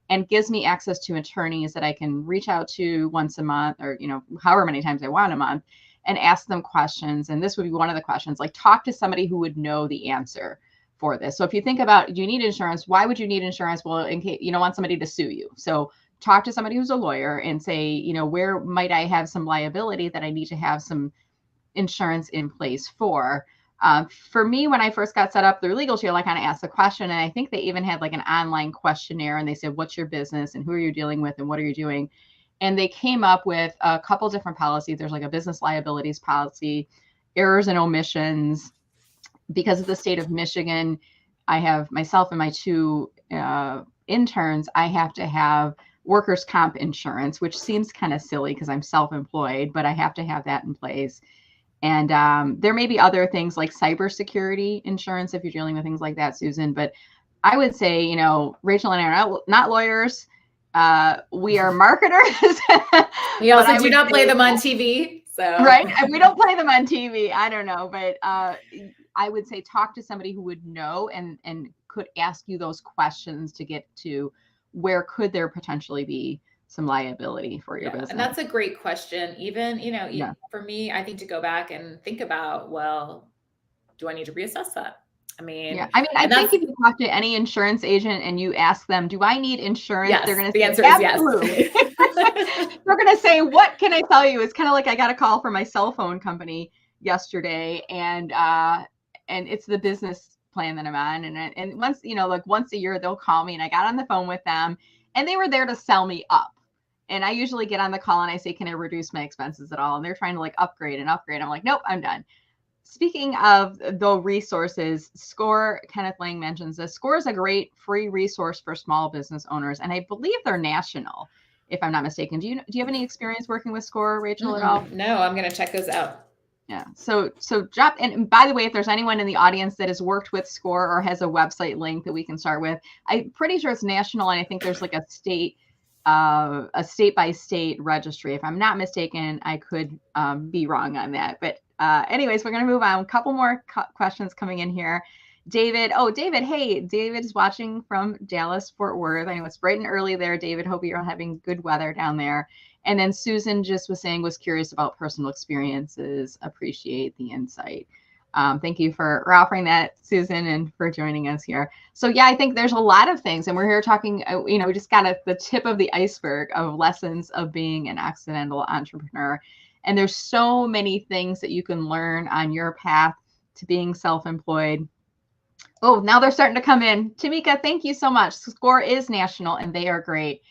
and gives me access to attorneys that I can reach out to once a month, or however many times I want a month, and ask them questions. And this would be one of the questions, like talk to somebody who would know the answer for this. So if you think about, do you need insurance? Why would you need insurance? Well, in case you don't want somebody to sue you. So talk to somebody who's a lawyer and say, where might I have some liability that I need to have some insurance in place for. For me, when I first got set up through Legal Shield, I kind of asked the question, and I think they even had like an online questionnaire, and they said, "What's your business, and who are you dealing with, and what are you doing?" And they came up with a couple different policies. There's like a business liabilities policy, errors and omissions. Because of the state of Michigan, I have myself and my two interns. I have to have workers' comp insurance, which seems kind of silly because I'm self-employed, but I have to have that in place. And there may be other things like cybersecurity insurance if you're dealing with things like that, Susan. But I would say, Rachel and I are not lawyers. We are marketers. We But also I do would not play say, them on TV. So, right? And we don't play them on TV. I don't know. But I would say talk to somebody who would know and could ask you those questions to get to where could there potentially be some liability for your yeah. And business. that's a great question. Even, Yeah. for me, I think to go back and think about, well, do I need to reassess that? I Yeah. mean, I mean, I and think that's, if you talk to any insurance agent and you ask them, do I need insurance? They're yes, going to the say, answer is yes. absolutely. They're going to say, what can I tell you? It's kind of like I got a call from my cell phone company yesterday, and it's the business plan that I'm on. And once, like once a year, they'll call me, and I got on the phone with them, and they were there to sell me up. And I usually get on the call and I say, can I reduce my expenses at all? And they're trying to like upgrade and upgrade. I'm like, nope, I'm done. Speaking of the resources, SCORE, Kenneth Lang mentions this. SCORE is a great free resource for small business owners, and I believe they're national, if I'm not mistaken. Do you have any experience working with SCORE, Rachel, at all? No, I'm going to check those out. Yeah. So drop, and by the way, if there's anyone in the audience that has worked with SCORE or has a website link that we can start with, I'm pretty sure it's national, and I think there's like a state by state registry. If I'm not mistaken, I could be wrong on that. But anyways, we're going to move on. A couple more questions coming in here. David. Oh, David. Hey, David's watching from Dallas, Fort Worth. I know it's bright and early there, David. Hope you're having good weather down there. And then Susan just was saying, was curious about personal experiences. Appreciate the insight. Thank you for offering that, Susan, and for joining us here. So yeah, I think there's a lot of things, and we're here talking, we just got the tip of the iceberg of lessons of being an accidental entrepreneur. And there's so many things that you can learn on your path to being self-employed. Oh, now they're starting to come in. Tamika, thank you so much. SCORE is national, and they are great.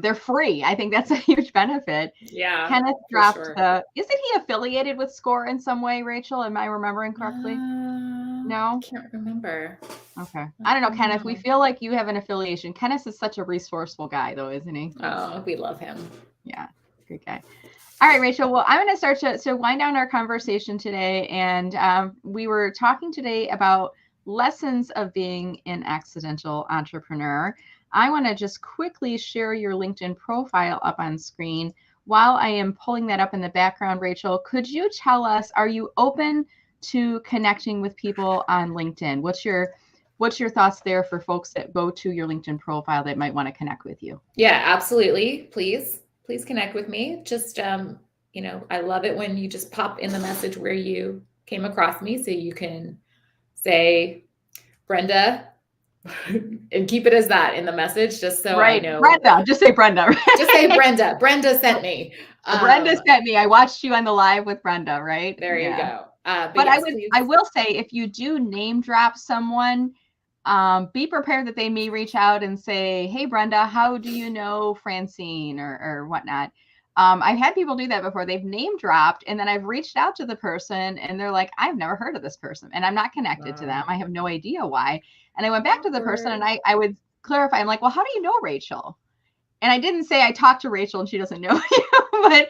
They're free. I think that's a huge benefit. Yeah, Kenneth for dropped sure. isn't he affiliated with SCORE in some way, Rachel? Am I remembering correctly? I No? can't remember. Okay. I don't know, I don't Kenneth, we know. feel like you have an affiliation. Kenneth is such a resourceful guy, though, isn't he? Oh, we love him. Yeah, good guy. All right, Rachel. Well, I'm going to start to wind down our conversation today. And we were talking today about lessons of being an accidental entrepreneur. I want to just quickly share your LinkedIn profile up on screen. While I am pulling that up in the background, Rachel, could you tell us, are you open to connecting with people on LinkedIn? What's your thoughts there for folks that go to your LinkedIn profile that might want to connect with you? Yeah, absolutely. Please connect with me. Just, I love it when you just pop in the message where you came across me, so you can say Brenda and keep it as that in the message, just so I Right. know. Brenda. Just say Brenda. Right? Just say Brenda. Brenda sent me. Brenda sent me. I watched you on the live with Brenda, right? There you Yeah. go. But yes, please. I will say, if you do name drop someone, be prepared that they may reach out and say, "Hey, Brenda, how do you know Francine or whatnot?" I've had people do that before. They've name dropped, and then I've reached out to the person, and they're like, "I've never heard of this person, and I'm not connected to them. I have no idea why." And I went back to the person, and I would clarify. I'm like, "Well, how do you know Rachel?" And I didn't say I talked to Rachel and she doesn't know you, but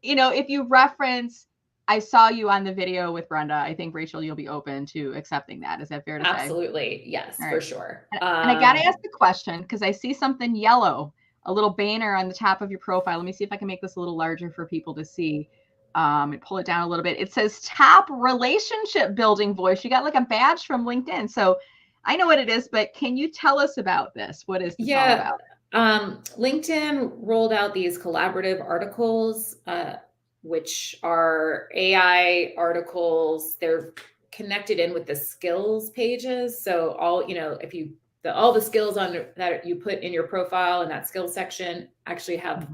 if you reference, I saw you on the video with Brenda, I think, Rachel, you'll be open to accepting that. Is that fair to say? Absolutely. Yes, All for right. sure. And I got to ask the question because I see something yellow, a little banner on the top of your profile. Let me see if I can make this a little larger for people to see. And pull it down a little bit. It says top relationship building voice. You got like a badge from LinkedIn. So I know what it is, but can you tell us about this? What is this all about? LinkedIn rolled out these collaborative articles, which are AI articles. They're connected in with the skills pages. So all the skills that you put in your profile in that skills section actually have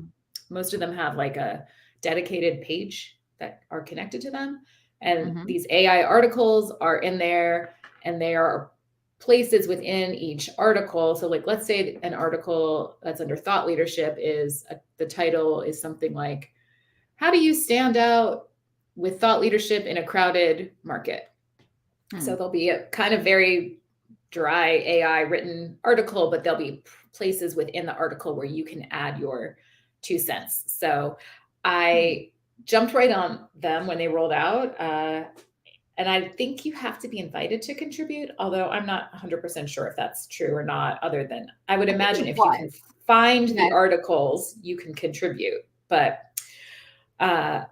most of them have like a dedicated page that are connected to them. And these AI articles are in there, and they are places within each article. So like, let's say an article that's under thought leadership the title is something like, how do you stand out with thought leadership in a crowded market? So there'll be a kind of very dry AI written article, but there'll be places within the article where you can add your 2 cents. So I jumped right on them when they rolled out. And I think you have to be invited to contribute, although I'm not 100% sure if that's true or not, other than I would imagine if you can find the articles, you can contribute. But I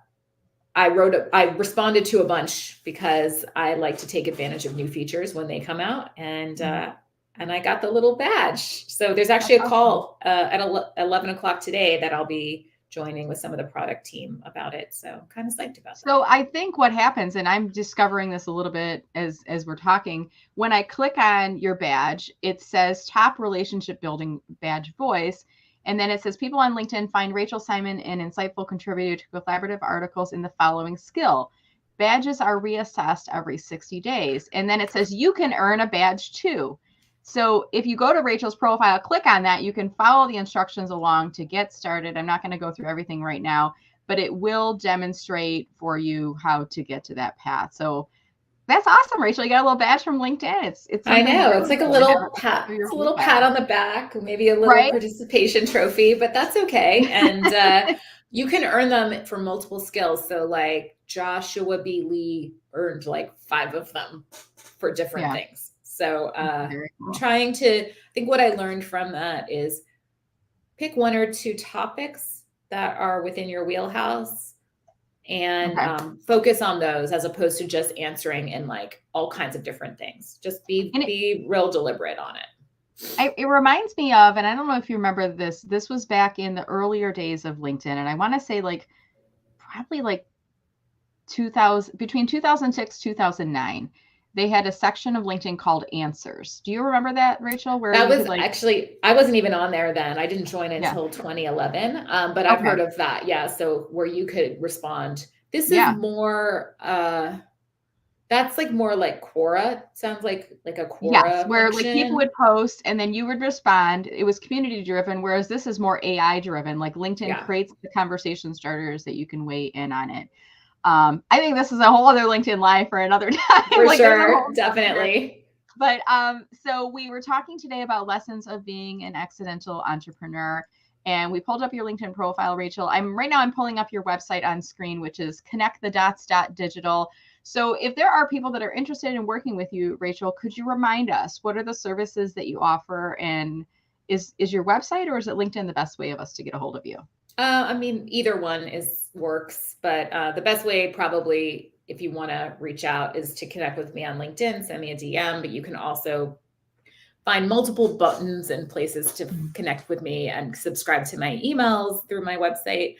responded to a bunch because I like to take advantage of new features when they come out. And I got the little badge. So there's actually a call at 11 o'clock today that I'll be joining with some of the product team about it. So kind of psyched about that. So I think what happens, and I'm discovering this a little bit as we're talking, when I click on your badge, it says top relationship building badge voice. And then it says people on LinkedIn find Rachel Simon an insightful contributor to collaborative articles in the following skill. Badges are reassessed every 60 days. And then it says you can earn a badge too. So if you go to Rachel's profile, click on that, you can follow the instructions along to get started. I'm not going to go through everything right now, but it will demonstrate for you how to get to that path. So that's awesome, Rachel. You got a little badge from LinkedIn. It's I know. really it's like cool. a little pat. It's a little pat on the back, maybe a little participation trophy, but that's okay. And you can earn them for multiple skills. So like Joshua B. Lee earned like 5 of them for different things. So cool. I'm trying to think what I learned from that is pick 1 or 2 topics that are within your wheelhouse and focus on those as opposed to just answering in like all kinds of different things. Just be real deliberate on it. It reminds me of, and I don't know if you remember this was back in the earlier days of LinkedIn. And I want to say like probably like 2000, between 2006, 2009. They had a section of LinkedIn called Answers. Do you remember that, Rachel? Where that was actually, I wasn't even on there then. I didn't join until 2011, but I've heard of that. Yeah. So where you could respond. This is more, that's like more like Quora. Sounds like a Quora. Yes, where like people would post and then you would respond. It was community driven, whereas this is more AI driven. Like LinkedIn creates the conversation starters that you can weigh in on it. I think this is a whole other LinkedIn live for another time. For like sure, definitely. But so we were talking today about lessons of being an accidental entrepreneur. And we pulled up your LinkedIn profile, Rachel. I'm pulling up your website on screen, which is connectthedots.digital. So if there are people that are interested in working with you, Rachel, could you remind us what are the services that you offer? And is your website or is it LinkedIn the best way of us to get a hold of you? I mean, either one works, but the best way probably if you want to reach out is to connect with me on LinkedIn, send me a DM, but you can also find multiple buttons and places to connect with me and subscribe to my emails through my website.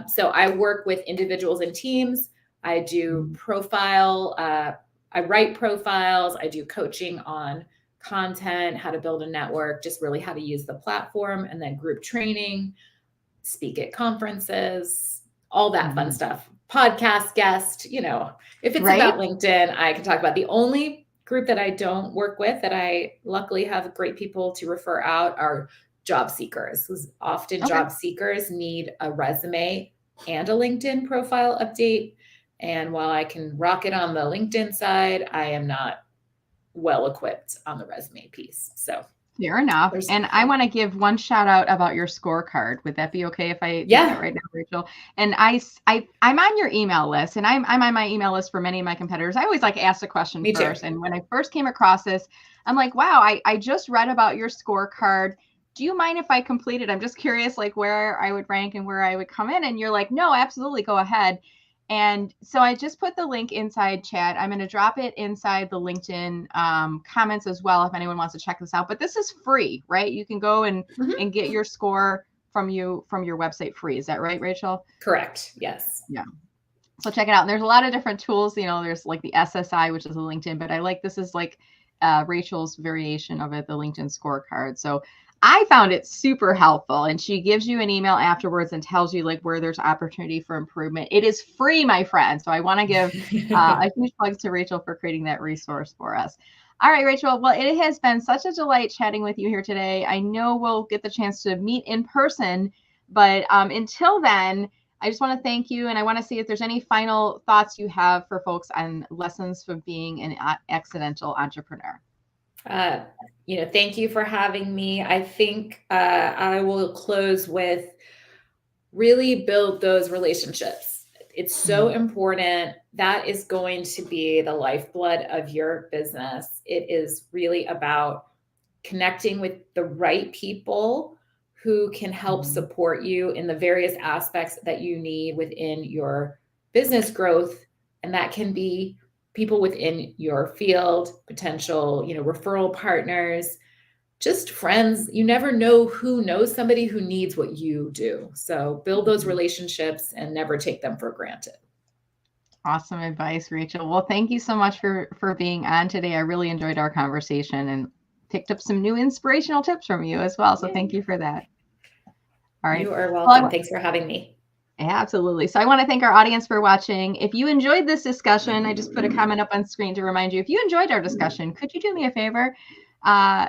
So I work with individuals and teams. I do I write profiles. I do coaching on content, how to build a network, just really how to use the platform, and then group training, speak at conferences, all that fun stuff. Podcast guest, if it's about LinkedIn, I can talk about. The only group that I don't work with that I luckily have great people to refer out are job seekers. Often job seekers need a resume and a LinkedIn profile update. And while I can rock it on the LinkedIn side, I am not well equipped on the resume piece. So fair enough. And I want to give one shout out about your scorecard. Would that be okay if I do that right now, Rachel? And I'm on your email list, and I'm on my email list for many of my competitors. I always like ask a question Me first. too. And when I first came across this, I'm like, wow, I just read about your scorecard. Do you mind if I complete it? I'm just curious, like where I would rank and where I would come in. And you're like, no, absolutely, go ahead. And so I just put the link inside chat. I'm going to drop it inside the LinkedIn comments as well if anyone wants to check this out. But this is free, right? You can go and get your score from your website free. Is that right, Rachel? Correct. Yes. Yeah. So check it out. And there's a lot of different tools. There's like the SSI, which is a LinkedIn, but I like this is like Rachel's variation of it, the LinkedIn scorecard. So I found it super helpful, and she gives you an email afterwards and tells you like where there's opportunity for improvement. It is free, my friend. So I want to give a huge plug to Rachel for creating that resource for us. All right, Rachel. Well, it has been such a delight chatting with you here today. I know we'll get the chance to meet in person, but until then, I just want to thank you. And I want to see if there's any final thoughts you have for folks on lessons from being an accidental entrepreneur. Thank you for having me. I think I will close with really build those relationships. It's so important. That is going to be the lifeblood of your business. It is really about connecting with the right people who can help support you in the various aspects that you need within your business growth. And that can be people within your field, potential, referral partners, just friends. You never know who knows somebody who needs what you do. So build those relationships and never take them for granted. Awesome advice, Rachel. Well, thank you so much for being on today. I really enjoyed our conversation and picked up some new inspirational tips from you as well. So thank you for that. All right. You are welcome. Thanks for having me. Absolutely. So I want to thank our audience for watching. If you enjoyed this discussion, I just put a comment up on screen to remind you, if you enjoyed our discussion, could you do me a favor?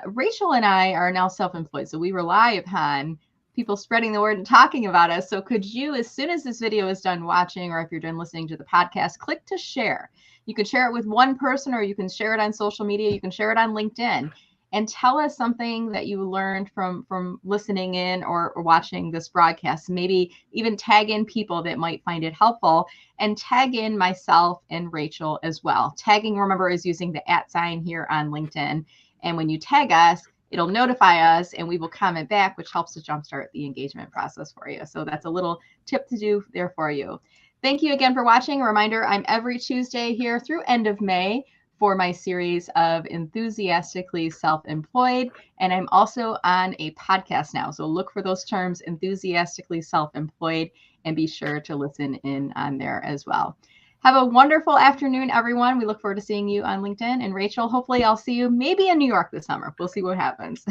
Rachel and I are now self-employed, so we rely upon people spreading the word and talking about us. So could you, as soon as this video is done watching, or if you're done listening to the podcast, click to share. You can share it with one person, or you can share it on social media. You can share it on LinkedIn. And tell us something that you learned from listening in or watching this broadcast. Maybe even tag in people that might find it helpful, and tag in myself and Rachel as well. Tagging, remember, is using the @ here on LinkedIn. And when you tag us, it'll notify us and we will comment back, which helps to jumpstart the engagement process for you. So that's a little tip to do there for you. Thank you again for watching. A reminder, I'm every Tuesday here through end of May for my series of Enthusiastically Self-Employed. And I'm also on a podcast now. So look for those terms, Enthusiastically Self-Employed, and be sure to listen in on there as well. Have a wonderful afternoon, everyone. We look forward to seeing you on LinkedIn. And Rachel, hopefully I'll see you maybe in New York this summer. We'll see what happens.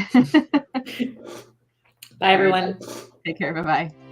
Bye, everyone. Take care. Bye-bye.